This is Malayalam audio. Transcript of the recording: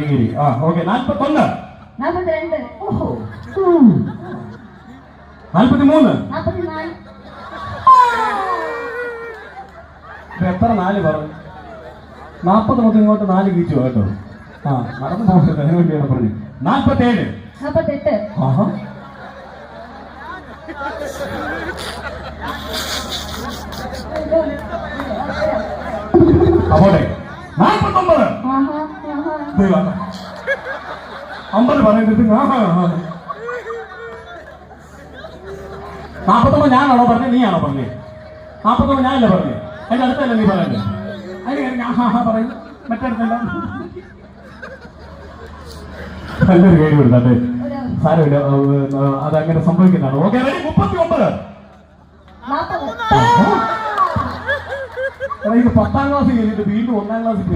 ഡിഗ്രി. ആ ഓക്കെ. 41, 42, ഓഹോ 43, 44, എത്ര 4 പറഞ്ഞു? 40 മുതൽ ഇങ്ങോട്ട് 4 കീച്ചു കേട്ടോ. ആ നടന്നു പോകരുത്, അതിനു വേണ്ടിയാണ് പറഞ്ഞു. 47, 48, ആഹാ അപ്പോട്ടെ 49, 50 പറയുന്നത് 49 ഞാനാണോ പറഞ്ഞേ, നീയാണോ പറഞ്ഞേ? 49 ഞാനല്ലേ പറഞ്ഞേ, അതിന്റെ അടുത്തല്ലേ നീ പറയണ്ടേ? അതിന് ഞാൻ പറയും, മറ്റടുത്തല്ല. നല്ലൊരു കേടി കൊടുത്താട്ടെ, സാരമില്ല, അതങ്ങനെ സംഭവിക്കുന്നതാണ്. Okay ready. 39, ഇത് 10ാം ക്ലാസ് കഴിഞ്ഞിട്ട് വീണ്ടും 1ാം ക്ലാസ്സിൽ